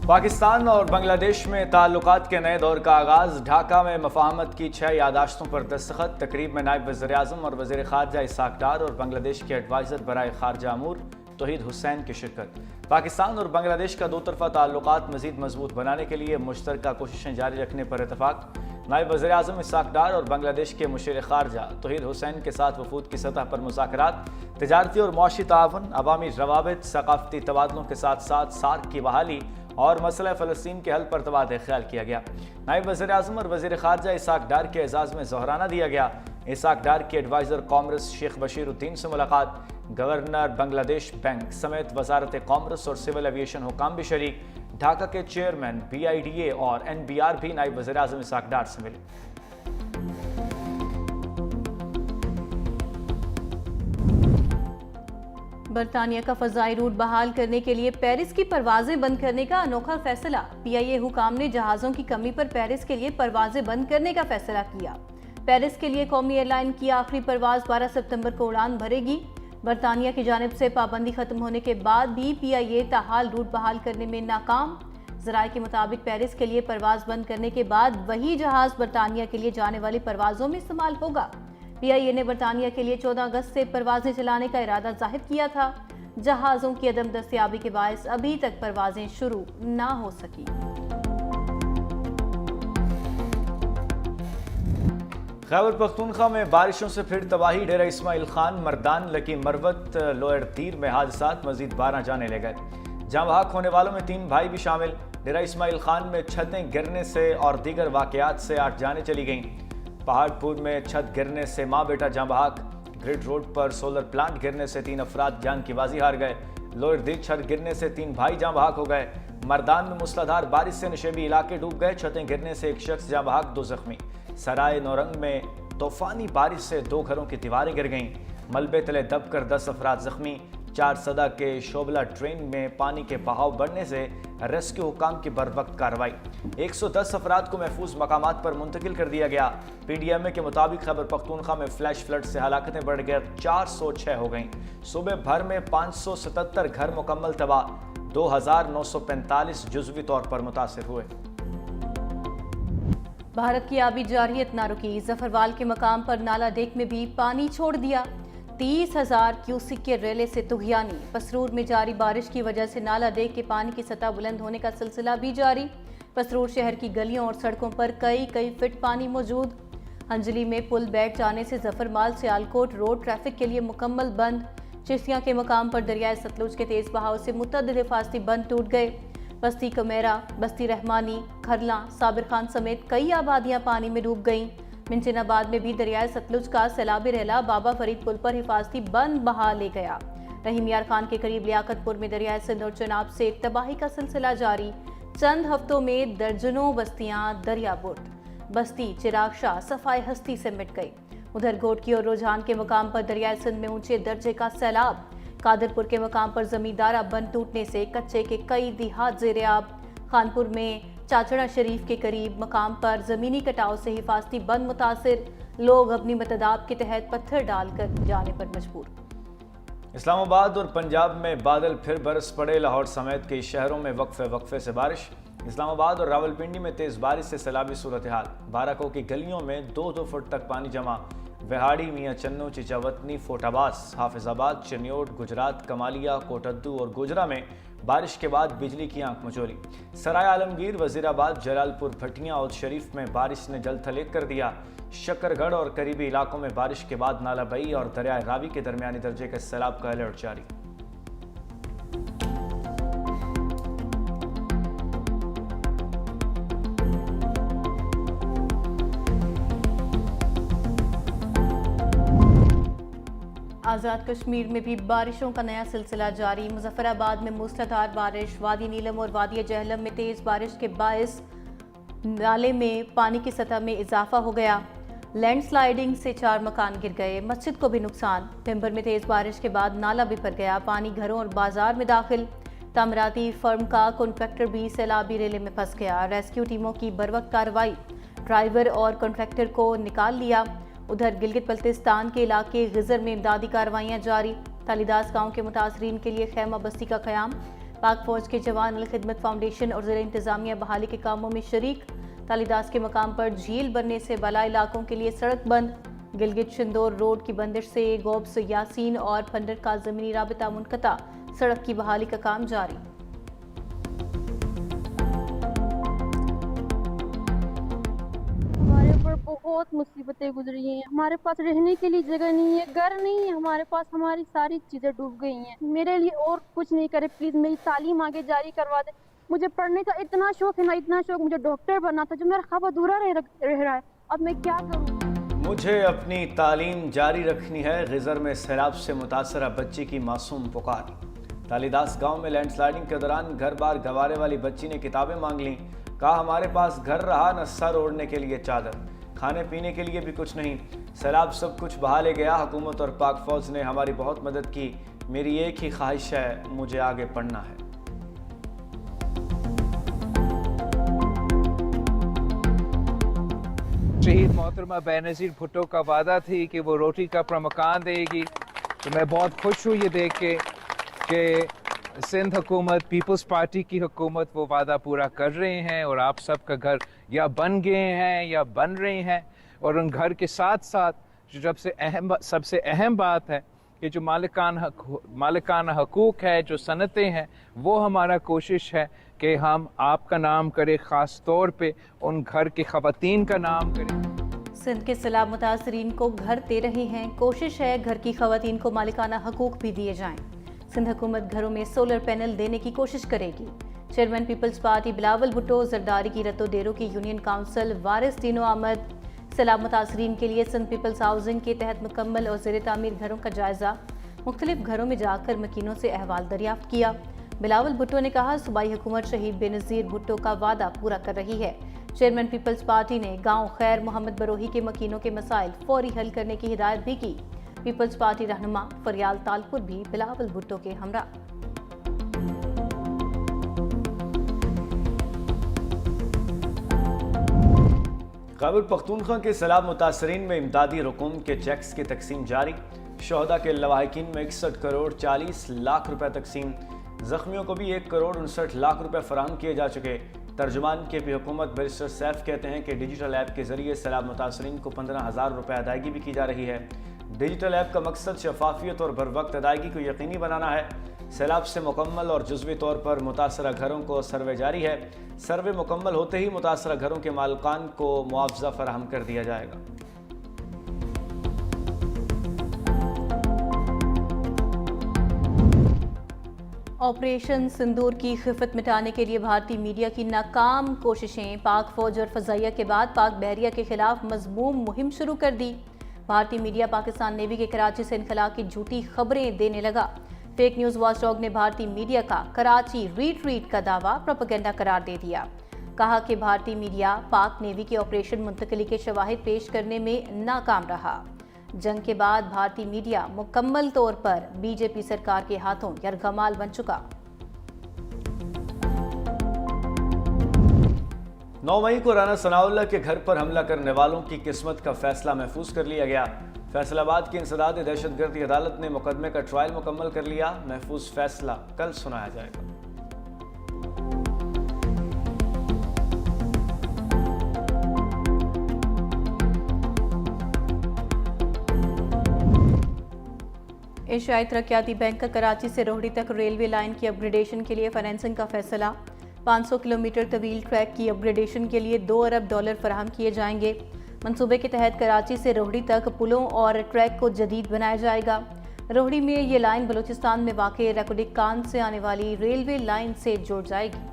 पाकिस्तान और बांग्लादेश में ताल्लुकात के नए दौर का आगाज़। ढाका में मफाहमत की 6 यादाश्तों पर दस्तखत। तकरीब में नायब वज़ीर-ए-आज़म और वज़ीर ख़ारजा इसाक डार और बांग्लादेश के एडवाइज़र बराए ख़ारजा अमूर तौहीद हुसैन की शिरकत। पाकिस्तान और बांग्लादेश का दो तरफ़ा ताल्लुकात मज़ीद मजबूत बनाने के लिए मुश्तरका कोशिशें जारी रखने पर इतफ़ाक़। नायब वज़ीर-ए-आज़म इसाक डार और बांग्लादेश के मुशीर ख़ारजा तौहीद हुसैन के साथ वफूद की सतह पर मुज़ाकरात, तजारती और मुआशी ताअवुन, अवामी रवाबित, सक़ाफ़ती तबादलों के साथ साथ सार्क की बहाली और मसला फ़लस्तीन के हल पर तबादला ख्याल किया गया। नायब वज़ीर-ए-आज़म और वज़ीर ख़ारजा इसाक डार के एजाज़ में ज़ोहराना दिया गया। इसाक डार के एडवाइज़र कॉमर्स शेख बशीरुद्दीन से मुलाकात। गवर्नर बांग्लादेश बैंक समेत वजारत कॉमर्स और सिविल एविएशन हुकाम भी शरीक। ढाका के चेयरमैन BIDA और NBR भी नायब वज़ीर-ए-आज़म इसाक डार से मिले। बरतानिया का फ़ज़ाई रूट बहाल करने के लिए पेरिस की परवाजें बंद करने का अनोखा फैसला। PIA हुकाम ने जहाज़ों की कमी पर पेरिस के लिए परवाजें बंद करने का फैसला किया। पेरिस के लिए कौमी एयरलाइन की आखिरी परवाज 12 सितंबर को उड़ान भरेगी। बरतानिया की जानिब से पाबंदी खत्म होने के बाद भी PIA ताहाल रूट बहाल करने में नाकाम। ज़राए के मुताबिक पेरिस के लिए परवाज बंद करने के बाद वही जहाज़ बरतानिया के लिए जाने वाली परवाजों में इस्तेमाल होगा। PIA ने बरतानिया के लिए 14 अगस्त से परवाजें चलाने का इरादा जाहिर किया था। जहाज़ों की अदम दस्तयाबी के बायस अभी तक परवाजें शुरू ना हो सकी। खैबर पख्तूनख्वा में बारिशों से फिर तबाही। डेरा इस्माइल खान, मर्दान, लकी मरवत, लोअर तीर में हादसात मजीद 12 जाने ले गए। जहाँ बहक होने वालों में 3 भाई भी शामिल। डेरा इस्माइल खान में छतें गिरने से और दीगर वाकयात से 8 जानें चली गईं। पहाड़पुर में छत गिरने से माँ बेटा जाँ बहक। ग्रिड रोड पर सोलर प्लांट गिरने से 3 अफराद जान की बाजी हार गए। लोअर दिग छत गिरने से 3 भाई जाँ बहक हो गए। मर्दान में मूसलाधार बारिश से नशेबी इलाके डूब गए। छतें गिरने से 1 शख्स जाँ बहक, 2 जख्मी। सराय नौरंग में तूफानी बारिश से 2 घरों की दीवारें गिर गईं। मलबे तले दबकर 10 अफराद जख्मी। 4 सदा के शोबला ट्रेन में पानी के बहाव बढ़ने से रेस्क्यू हुकाम की बरवक्त कार्रवाई। 110 अफराद को महफूज मकामात पर मुंतकिल कर दिया गया। PDMA के मुताबिक खैबर पख्तूनख्वा में फ्लैश फ्लड से हलाकतें बढ़ गए 406 हो गईं। सूबे भर में 577 घर मुकम्मल तबाह। 2945 जुज़वी तौर पर मुतासिर हुए। भारत की आबी जारहियत ना रुकी। जफरवाल के मकाम पर नाला डेक में भी पानी छोड़ दिया। 30,000 क्यूसिक के रेले से तुगयानी। पसरूर में जारी बारिश की वजह से नाला डेक के पानी की सतह बुलंद होने का सिलसिला भी जारी। पसरूर शहर की गलियों और सड़कों पर कई फीट पानी मौजूद। अंजली में पुल बैठ जाने से जफरमाल से आलकोट रोड ट्रैफिक के लिए मुकम्मल बंद। चिश्तियाँ के मकाम पर दरियाए सतलुज के तेज बहाव से मुतअद्दिद हिफाजती बंद टूट गए। बस्ती कमेरा, बस्ती रहमानी, खरला, साबिर खान समेत कई आबादियां पानी में डूब गईं। मिंचनाबाद में भी दरियाए सतलुज का सैलाबी रहला बाबा फरीद पुल पर हिफाजती बंद बहा ले गया। रहीम यार खान के करीब लियाकतपुर में दरियाए सिंध और चनाब से तबाही का सिलसिला जारी। चंद हफ्तों में दर्जनों बस्तियां दरियाबुर्द। बस्ती चिराग शाह सफाई हस्ती से मिट गई। उधर घोटकी और रुझान के मकाम पर दरियाए सिंध में ऊंचे दर्जे का सैलाब। कादरपुर के मकाम पर जमींदारा बंद टूटने से कच्चे के कई देहात ज़ेरे-आब। खानपुर में चाचड़ा शरीफ के करीब मकाम पर ज़मीनी कटाव से हिफाजती बंद मुतासिर। लोग अपनी मतदाब के तहत पत्थर डालकर जाने पर मजबूर। इस्लामाबाद और पंजाब में बादल फिर बरस पड़े। लाहौर समेत कई शहरों में वक्फे से बारिश। इस्लामाबाद और रावलपिंडी में तेज़ बारिश से सैलाबी सूरत हाल। बाराकों की गलियों में 2-2 फुट तक पानी जमा। विहाड़ी, मियाँ चन्नू, चिचावतनी, फोटाबास, हाफिजाबाद, चनियोट, गुजरात, कमालिया, कोटद्दू और गुजरा में बारिश के बाद बिजली की आंख मचोली। सराय आलमगीर, वजीराबाद, जलालपुर, भटियां और शरीफ में बारिश ने जल थलेग कर दिया। शकरगढ़ और करीबी इलाकों में बारिश के बाद नाला बई और दरियाए रावी के दरमियानी दर्जे के सैलाब का अलर्ट जारी। आज़ाद कश्मीर में भी बारिशों का नया सिलसिला जारी। मुजफ्फराबाद में मूसलाधार बारिश। वादी नीलम और वादी जहलम में तेज़ बारिश के बायस नाले में पानी की सतह में इजाफा हो गया। लैंडस्लाइडिंग से 4 मकान गिर गए। मस्जिद को भी नुकसान। टिम्बर में तेज़ बारिश के बाद नाला भी भर गया। पानी घरों और बाजार में दाखिल। तामीराती फर्म का कॉन्ट्रैक्टर भी सैलाबी रेले में फंस गया। रेस्क्यू टीमों की बरवक्त कार्रवाई। ड्राइवर और कॉन्ट्रैक्टर को निकाल लिया। उधर गिलगित बल्तिस्तान के इलाके गिजर में इमदादी कार्रवाइयाँ जारी। तालीदास गांव के मुतासरीन के लिए खैमा बस्ती का क़याम। पाक फौज के जवान अल खिदमत फाउंडेशन और ज़िला इंतजामिया बहाली के कामों में शरीक। तालीदास के मकाम पर झील बनने से बाला इलाकों के लिए सड़क बंद। गिलगित शिंदोर रोड की बंदिश से गोब्स यासीन और फंडर का ज़मीनी राबिता मुनक़ता। सड़क की बहाली का काम जारी। बहुत मुसीबतें गुजरी हैं। हमारे पास रहने के लिए जगह नहीं है, घर नहीं है हमारे पास, हमारी सारी चीजें डूब गई हैं। मेरे लिए और कुछ नहीं करे, प्लीज मेरी तालीम आगे जारी करवा दे। मुझे पढ़ने का इतना शौक है ना, इतना शौक, मुझे डॉक्टर बनना था, जो मेरा ख्वाब अधूरा रह रहा है। अब मैं क्या करूँ? मुझे अपनी तालीम जारी रखनी है। गिजर में सैलाब से मुतासरा बच्ची की मासूम पुकार। तालीदास गांव में लैंडस्लाइडिंग के दौरान घर बार गंवारे वाली बच्ची ने किताबें मांग लीं। कहा हमारे पास घर रहा न सर ओढ़ने के लिए चादर, खाने पीने के लिए भी कुछ नहीं। सैलाब सब कुछ बहा ले गया। हुकूमत और पाक फौज ने हमारी बहुत मदद की। मेरी एक ही ख्वाहिश है, मुझे आगे पढ़ना है। शहीद मोहतरमा बेनज़ीर भुट्टो का वादा थी कि वो रोटी कपड़ा मकान देगी। तो मैं बहुत खुश हूँ ये देख के कि सिंध हुकूमत, पीपल्स पार्टी की हुकूमत वो वादा पूरा कर रहे हैं और आप सबका घर या बन गए हैं या बन रहे हैं। और उन घर के साथ साथ जो सबसे अहम बात है कि जो मालिकाना हकूक़ है, जो सनतें हैं, वो हमारा कोशिश है कि हम आपका नाम करें, ख़ास तौर पे उन घर की ख़वातीन का नाम करें। सिंध के सैलाब मुतासरीन को घर दे रहे हैं। कोशिश है घर की ख़वातीन को मालिकाना हकूक़ भी दिए जाएं। सिंध हुकूमत घरों में सोलर पैनल देने की कोशिश करेगी। Chairman Peoples Party Bilawal Bhutto, Zardari की रतो डेरो की यूनियन काउंसिल वारिस दीनो अहमद। सैलाब मुतासरीन के लिए सिंध पीपल्स हाउसिंग के तहत मुकम्मल और ज़ेर तामीर घरों का जायजा। मुख्तलिफ घरों में जाकर मकीनों से अहवाल दरियाफ्त किया। बिलावल भुट्टो ने कहा सूबाई हुकूमत शहीद बेनज़ीर भुट्टो का वादा पूरा कर रही है। चेयरमैन पीपल्स पार्टी ने गाँव खैर मोहम्मद बरोही के मकीनों के मसाइल फौरी हल करने की हिदायत भी की। पीपल्स पार्टी रहनुमा फरियाल तालपुर भी बिलावल भुट्टो के हमरा। खैबर पख्तूनख्वा के सैलाब मुतासरीन में इमदादी रकूम के चेक्स की तकसीम जारी। शोहदा के लवाहिकीन में 61 करोड़ 40 लाख रुपए तकसीम। जख्मियों को भी 1 करोड़ 59 लाख रुपए फराहम किए जा चुके। तर्जुमान के भी हुकूमत बैरिस्टर सैफ कहते हैं कि डिजिटल ऐप के जरिए सैलाब मुतासरीन को 15,000 रुपए अदायगी भी की जा रही है। डिजिटल ऐप का मकसद शफाफियत और बर वक्त अदायगी को यकीनी बनाना है। सैलाब से मुकम्मल और जुज़वी तौर पर मुतासरा घरों को सर्वे जारी है। सर्वे मुकम्मल होते ही मुतासरा घरों के मालिकान को मुआवजा फराहम कर दिया जाएगा। ऑपरेशन सिंदूर की खिफत मिटाने के लिए भारतीय मीडिया की नाकाम कोशिशें। पाक फौज और फजाइया के बाद पाक बहरिया के खिलाफ मजमूम मुहिम शुरू कर दी। भारतीय मीडिया पाकिस्तान नेवी के कराची से इनखला की झूठी खबरें देने लगा। फेक न्यूज़ वॉचडॉग ने भारतीय मीडिया का कराची रीट्रीट का दावा प्रोपेगेंडा करार दे दिया। कहा कि भारतीय मीडिया पाक नेवी के ऑपरेशन मुंतकली के शवाहिद पेश करने में नाकाम रहा। जंग के बाद भारतीय मीडिया मुकम्मल तौर पर बीजेपी सरकार के हाथों यरगमाल बन चुका। 9 मई को राना सनाउल्लाह के घर पर हमला करने वालों की किस्मत का फैसला महफूज कर लिया गया। फैसलाबाद की इंसदाद दहशतगर्दी अदालत ने मुकदमे का ट्रायल मुकम्मल कर लिया। महफूज फैसला कल सुनाया जाएगा। एशियाई तरक्याती बैंक का कराची से रोहड़ी तक रेलवे लाइन की अपग्रेडेशन के लिए फाइनेंसिंग का फैसला। 500 किलोमीटर तवील ट्रैक की अपग्रेडेशन के लिए $2 अरब फराहम किए जाएंगे। मंसूबे के तहत कराची से रोहड़ी तक पुलों और ट्रैक को जदीद बनाया जाएगा। रोहड़ी में ये लाइन बलूचिस्तान में वाक़े रकुडिकान से आने वाली रेलवे लाइन से जुड़ जाएगी।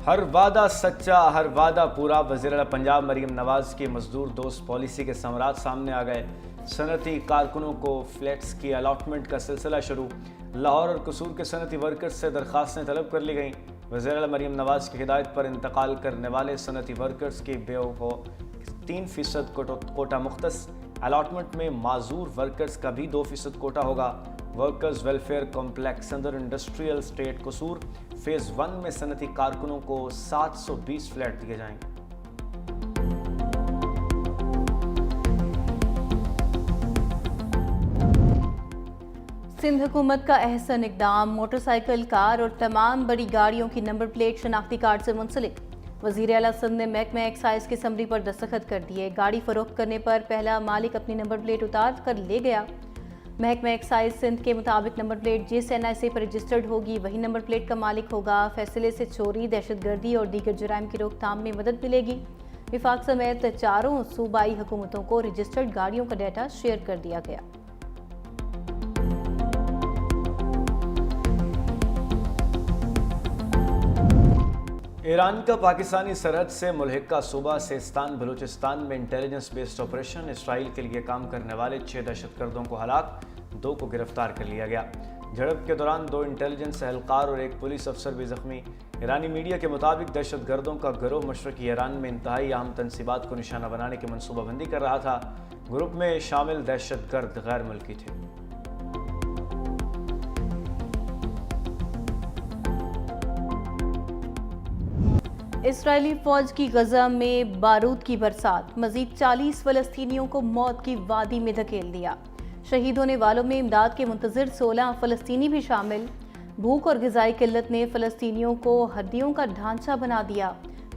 हर वादा सच्चा, हर वादा पूरा। वज़ीर पंजाब मरीम नवाज की मजदूर दोस्त पॉलिसी के समरात सामने आ गए। सनती कारकुनों को फ्लैट्स की अलॉटमेंट का सिलसिला शुरू। लाहौर और कसूर के सनती वर्कर्स से दरख्वास्तें तलब कर ली गईं। वज़ीर मरीम नवाज की हिदायत पर इंतकाल करने वाले सनती वर्कर्स की बेओ को 3% कोटा मुख्तस। अलॉटमेंट में माजूर वर्कर्स का भी 2% कोटा होगा। Workers welfare complex under industrial state कसूर फेज़ 1 में सनती कारकुनों को 720 फ्लैट दिए जाएंगे। सिंध हुकूमत का अहसन इकदाम, मोटरसाइकिल, कार और तमाम बड़ी गाड़ियों की नंबर प्लेट शनाख्ती कार्ड से मुंसलिक। वज़ीर आला सिंध ने महकमा एक्साइज की समरी पर दस्तखत कर दिए। गाड़ी फरोख्त करने पर पहला मालिक अपनी नंबर प्लेट उतार कर ले गया। महकमा एक्साइज सिंध के मुताबिक नंबर प्लेट जिस NIC पर रजिस्टर्ड होगी वही नंबर प्लेट का मालिक होगा। फैसले से चोरी, दहशतगर्दी और दीगर जुराइम की रोकथाम में मदद मिलेगी। विफाक समेत चारों सूबाई हुकूमतों को रजिस्टर्ड गाड़ियों का डाटा शेयर कर दिया गया। ईरान का पाकिस्तानी सरहद से मुल्हिका सूबा सिस्तान बलूचिस्तान में इंटेलिजेंस बेस्ड ऑपरेशन। इसराइल के लिए काम करने वाले 6 दहशतगर्दों को हलाक, 2 को गिरफ्तार कर लिया गया। झड़प के दौरान 2 इंटेलिजेंस एहलकार और 1 पुलिस अफसर भी जख्मी। ईरानी मीडिया के मुताबिक दहशतगर्दों का गिरोह मशरकी ईरान में इंतहाई अहम तनसीबात को निशाना बनाने की मनसूबाबंदी कर रहा था। ग्रुप में शामिल दहशतगर्द गैर मुल्की थे। इसराइली फौज की गजा में बारूद की बरसात, मजीद 40 फलस्तीनियों को मौत की वादी में धकेल दिया। शहीद होने वालों में इमदाद के मुंतजिर 16 फलस्तीनी भी शामिल। भूख और ग़िज़ाई किल्लत ने फलस्तीनियों को हड्डियों का ढांचा बना दिया।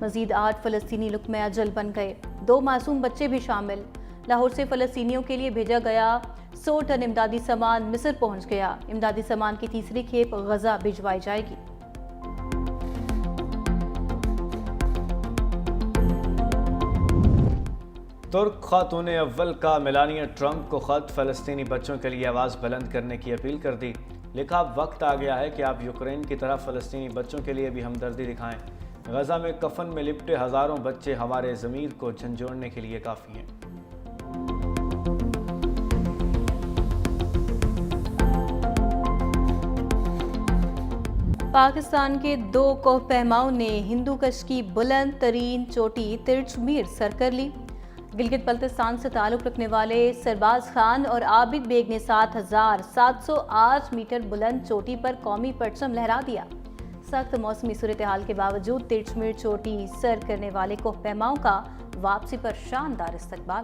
मजीद 8 फलस्तीनी लुक़्मे अजल बन गए, 2 मासूम बच्चे भी शामिल। लाहौर से फलस्तीनियों के लिए भेजा गया 100 टन इमदादी सामान मिस्र पहुँच गया। इमदादी सामान की तीसरी खेप गजा भिजवाई जाएगी। तुर्क खातून अव्वल का मेलानिया ट्रंप को ख़त, फ़लस्तीनी बच्चों के लिए आवाज़ बुलंद करने की अपील कर दी। लिखा, वक्त आ गया है कि आप यूक्रेन की तरह फ़लस्तीनी बच्चों के लिए भी हमदर्दी दिखाएं। गजा में कफन में लिपटे हज़ारों बच्चे हमारे ज़मीर को झंझोड़ने के लिए काफ़ी हैं। पाकिस्तान के 2 कोहपहमाओं ने हिंदू कश की बुलंद तरीन चोटी तिरचमीर सर कर ली। गिलगित बल्तिस्तान से ताल्लुक़ रखने वाले सरबाज खान और आबिद बेग ने 7,708 मीटर बुलंद चोटी पर कौमी परचम लहरा दिया। सख्त मौसमी सूरत हाल के बावजूद तिरचमीर चोटी सर करने वाले कोहपहमाओं का वापसी पर शानदार इस्तकबाल।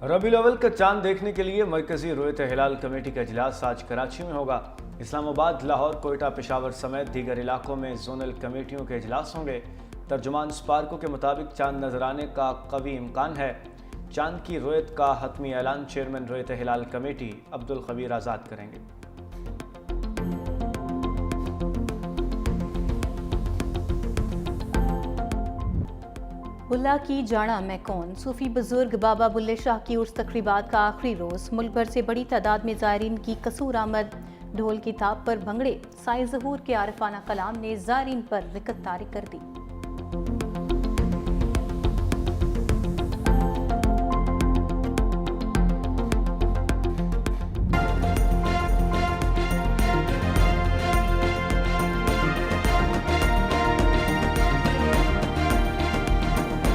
रबीउल अव्वल का चांद देखने के लिए मरकजी रुयत हिलाल कमेटी का इजलास आज कराची में होगा। इस्लामाबाद, लाहौर, कोयटा, पेशावर समेत दीगर इलाकों में जोनल कमेटियों के इजलास होंगे। तर्जुमान स्पार्को के मुताबिक चांद नजर आने का कवी इम्कान है। चांद की रुयत का हतमी ऐलान चेयरमैन रुयत हिलाल कमेटी अब्दुल खबीर आज़ाद करेंगे। बुल्ला की जाना मैं कौन, सूफी बुजुर्ग बाबा बुल्ले शाह की उर्स तकरीबात का आखिरी रोज। मुल्क भर से बड़ी तादाद में ज़ायरीन की कसूर आमद। ढोल की थाप पर भंगड़े, साईं ज़हूर के आरिफाना कलाम ने ज़ायरीन पर रिकत तारी कर दी।